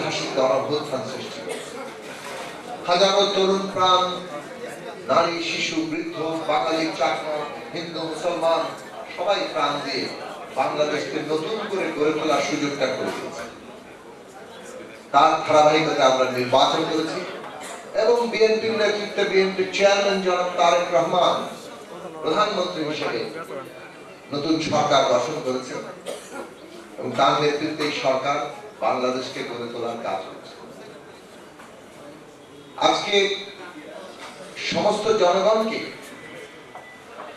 ঐতিহাসিক গণঅভ্যুত্থান সৃষ্টি করেছে। হাজারো তরুণ প্রাণ, নারী, শিশু, বৃদ্ধ, বাঙালি, চাকমা, হিন্দু, মুসলমান সবাই প্রাণ দিয়ে বাংলাদেশকে নতুন করে গড়ে তোলার সুযোগটা করে দিয়েছে। তার ধারাবাহিকতা আমরা নির্বাচন করেছি এবং বিএনপির নেতৃত্বে বিএনপির চেয়ারম্যান জনাব তারেক রহমান প্রধানমন্ত্রী হিসেবে নতুন সরকার গঠন করেছেন এবং তার নেতৃত্বে এই সরকার বাংলাদেশকে গড়ে তোলার কাজ করছে। আজকে সমস্ত জনগণকে,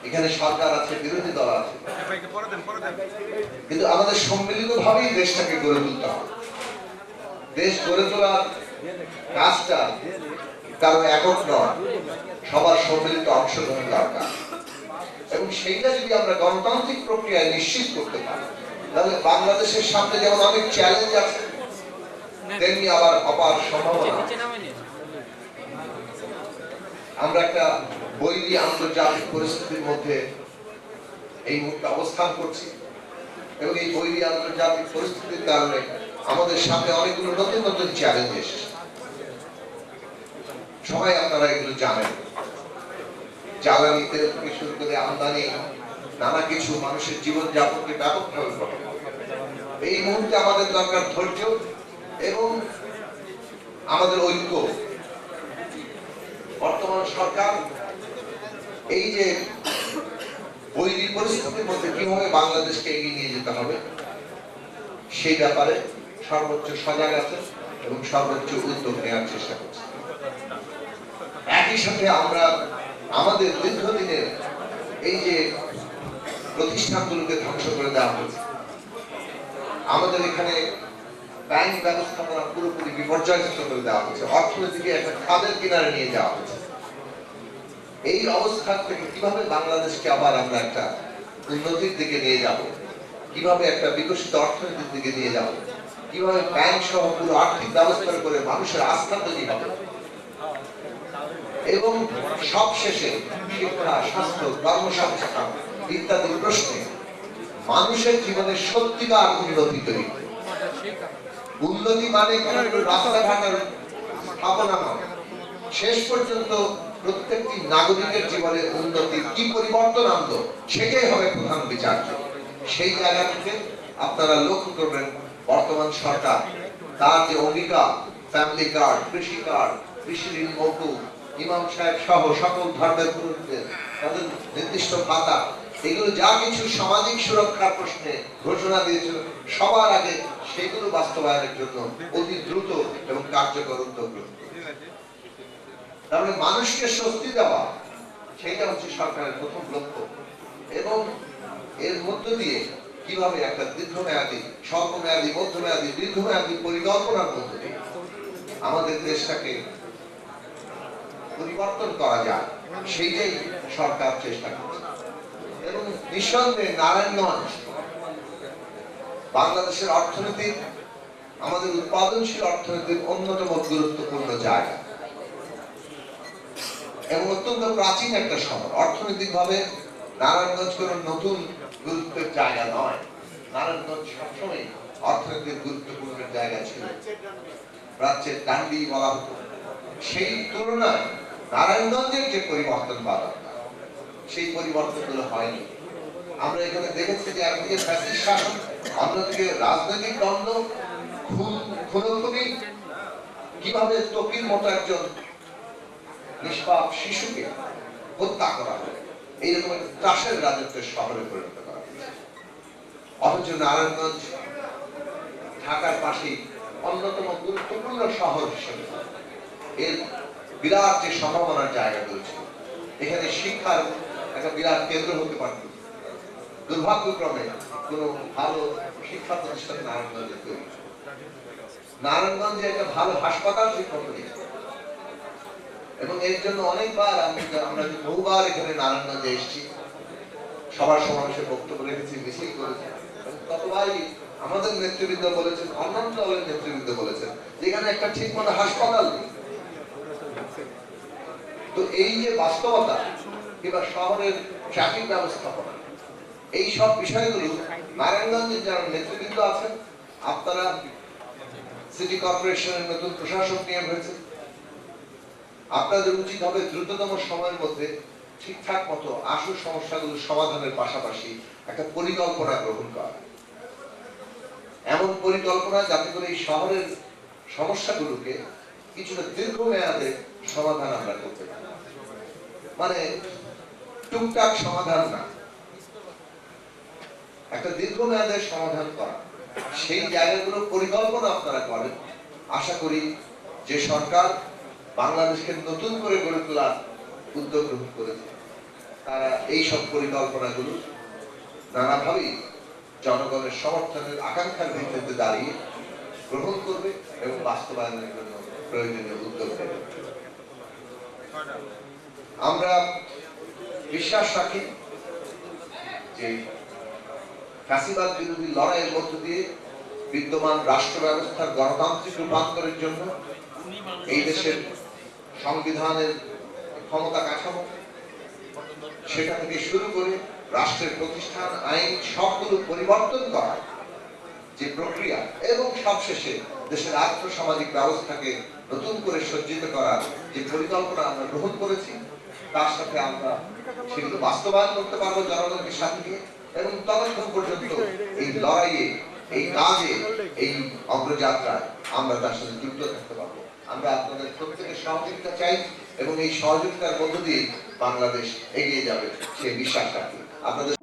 এখানে সরকার আছে, বিরোধী দল আছে, কিন্তু আমাদের সম্মিলিত ভাবেই দেশটাকে গড়ে তুলতে হবে। দেশ গড়ে তোলার কাজটা কারণ একক নয়, সবার সম্মিলিত অংশগ্রহণ দরকার এবং সেইটা যদি আমরা গণতান্ত্রিক প্রক্রিয়ায় নিশ্চিত করতে পারি, তাহলে বাংলাদেশের সামনে যেমন অনেক চ্যালেঞ্জ আছে, তেমনি আবার অপার সম্ভাবনা। আমরা একটা বৈরী আন্তর্জাতিক পরিস্থিতির মধ্যে এই মুহূর্তে অবস্থান করছি এবং এই বৈরী আন্তর্জাতিক পরিস্থিতির কারণে আমাদের সামনে অনেকগুলো নতুন নতুন চ্যালেঞ্জ এসেছে। সবাই আপনারা এগুলো জানেন, জ্বালানি তেল থেকে শুরু করে আমদানি, নানা কিছু মানুষের জীবনযাপনকে ব্যাপকভাবে প্রভাবিত করে। এই মুহূর্তে আমাদের দরকার ধৈর্য এবং আমাদের ঐক্য। বর্তমান সরকার এই যে বৈরী পরিস্থিতির মধ্যে কিভাবে বাংলাদেশকে এগিয়ে নিয়ে যেতে হবে সেই ব্যাপারে সর্বোচ্চ সজাগ আছে এবং সর্বোচ্চ উদ্যোগ নেওয়ার চেষ্টা করছে। একই সাথে আমরা আমাদের দীর্ঘদিনের এই যে প্রতিষ্ঠানগুলোকে ধ্বংস করে দেওয়া হয়েছে, আমাদের এখানে ব্যাংক ব্যবস্থাপনা পুরোপুরি বিপর্যয়গ্রস্ত করে দেওয়া হয়েছে, অর্থনীতিকে একটা খাদের কিনারে নিয়ে যাওয়া হয়েছে। এই অবস্থা থেকে কিভাবে বাংলাদেশকে আবার আমরা একটা উন্নতির দিকে নিয়ে যাব, কিভাবে একটা বিকশিত অর্থনীতির দিকে নিয়ে যাব, কিভাবে ব্যাংক সহ পুরো আর্থিক ব্যবস্থার করে মানুষের আস্থা তৈরি হবে এবং সবশেষে শিক্ষা, স্বাস্থ্য, কর্মসংস্থান ইত্যাদি প্রশ্নে মানুষের জীবনে সত্যিকার উন্নতি তৈরি। উন্নতি মানে রাস্তাঘাটের স্থাপনা নয়, শেষ পর্যন্ত প্রত্যেকটি নাগরিকের জীবনে উন্নতির কি পরিবর্তন আনলো সেটাই হবে প্রধান বিচার্য। সেই জায়গা থেকে আপনারা লক্ষ্য করবেন বর্তমান সরকার তার যে অঙ্গীকার, ফ্যামিলি কার্ড, কৃষি কার্ড, কৃষি ঋণ মৌকুফ, ইমাম সাহেব সহ সকল ধর্মের পুরুষদের তাদের নির্দিষ্ট ভাতা, এগুলো যা কিছু সামাজিক সুরক্ষার প্রশ্নে ঘোষণা দিয়েছিল, সবার আগে সেগুলো বাস্তবায়নের জন্য অতি দ্রুত এবং কার্যকর উদ্যোগ গ্রহণ। তাহলে মানুষকে স্বস্তি দেওয়া, সেইটা হচ্ছে সরকারের প্রথম লক্ষ্য এবং এর মধ্য দিয়ে কিভাবে একটা দীর্ঘমেয়াদী, স্বল্পমেয়াদী, মধ্যমেয়াদী, দীর্ঘমেয়াদী পরিকল্পনার মধ্য দিয়ে আমাদের দেশটাকে পরিবর্তন করা যায়, সেইটাই সরকার চেষ্টা করছে। এবং নিঃসন্দেহে নারায়ণগঞ্জ বাংলাদেশের অর্থনীতির, আমাদের উৎপাদনশীল অর্থনীতির অন্যতম গুরুত্বপূর্ণ জায়গা এবং অত্যন্ত প্রাচীন একটা শহর। অর্থনৈতিক ভাবে নারায়ণগঞ্জ কোন নতুন গুরুত্বের জায়গা নয়, নারায়ণগঞ্জ সবসময় অর্থনৈতিক গুরুত্বপূর্ণ জায়গা ছিল, প্রাচ্যের কান্ডি বলা হতো। সেই তুলনায় নারায়ণগঞ্জের যে পরিবর্তন পাওয়া সেই পরিবর্তনগুলো হয়নি। আমরা এখানে দেখেছি যে একদিকে ফ্যাসিস্ট শাসন, অন্যদিকে রাজনৈতিক দ্বন্দ্ব, খুনোখুনি, কিভাবে তকির মতো একজন নিষ্পাপ শিশুকে হত্যা করা হয়, এইরকম একটা ত্রাসের রাজত্বের শহরে পরিণত করা হয়েছে। অথচ নারায়ণগঞ্জ ঢাকার পাশেই অন্যতম গুরুত্বপূর্ণ শহর হিসেবে এর বিরাট যে সম্ভাবনার জায়গা রয়েছে, এখানে শিক্ষার একটা বিরাট কেন্দ্র হতে পারত। দুর্ভাগ্যক্রমে কোনো ভালো শিক্ষা প্রতিষ্ঠান নারায়ণগঞ্জে তৈরি, নারায়ণগঞ্জে একটা ভালো হাসপাতাল শিক্ষক নেই এবং এর জন্য অনেকবার আমরা বহুবার এখানে নারায়ণগঞ্জে এসেছি, সবার সমাবেশে বক্তব্য রেখেছি, মিছিল করেছি, ততবারই আমাদের নেতৃবৃন্দ বলেছেন, অন্যান্য দলের নেতৃবৃন্দ বলেছেন যেখানে একটা ঠিক মতো হাসপাতাল নেই। তো এই যে বাস্তবতা কিংবা শহরের ট্রাফিক ব্যবস্থাপনা, এই সব বিষয়গুলো নারায়ণগঞ্জের যারা নেতৃবৃন্দ আছেন আপনারা সিটি কর্পোরেশনের নতুন প্রশাসক নিয়োগ হয়েছে। আপনাদের উচিত হবে দ্রুততম সময়ের মধ্যে ঠিকঠাক মতো আসল সমস্যাগুলো সমাধানের পাশাপাশি একটা পরিকল্পনা গ্রহণ করা, এমন পরিকল্পনা যাতে করে এই শহরের সমস্যাগুলোকে কিছুটা দীর্ঘমেয়াদে সমাধান আমরা করতে পারি। মানে টুকটাক সমাধান না, একটা দীর্ঘমেয়াদের সমাধান করা। সেই জায়গাগুলো পরিকল্পনা আপনারা করেন। আশা করি যে সরকার বাংলাদেশকে নতুন করে গড়ে তোলার উদ্যোগ গ্রহণ করেছে, তারা এই সব পরিকল্পনাগুলো নানাভাবেই জনগণের সমর্থনের আকাঙ্ক্ষার ভিত্তিতে দাঁড়িয়ে গ্রহণ করবে এবং বাস্তবায়নের জন্য প্রয়োজনীয় উদ্যোগ নেবে। আমরা বিশ্বাস রাখি যে ফ্যাসিবাদ বিরোধী লড়াইয়ের মধ্য দিয়ে বিদ্যমান রাষ্ট্র ব্যবস্থার গণতান্ত্রিক রূপান্তরের জন্য এই দেশের সংবিধানের ক্ষমতা কাঠামো, সেটা থেকে শুরু করে রাষ্ট্রের প্রতিষ্ঠান, আইন সবগুলো পরিবর্তন করা যে প্রক্রিয়া এবং সবশেষে দেশের আর্থসামাজিক ব্যবস্থাকে নতুন করে সজ্জিত করার যে পরিকল্পনা আমরা গ্রহণ করেছি, তার সাথে আমরা সেগুলো বাস্তবায়ন করতে পারবো জনগণকে সাথে নিয়ে। এবং ততক্ষণ পর্যন্ত এই লড়াইয়ে, এই কাজে, এই অগ্রযাত্রায় আমরা তার সাথে যুক্ত থাকতে পারবো। আমরা আপনাদের প্রত্যেকের সহযোগিতা চাই এবং এই সহযোগিতার মধ্য দিয়ে বাংলাদেশ এগিয়ে যাবে সেই বিশ্বাস রাখি। আপনাদের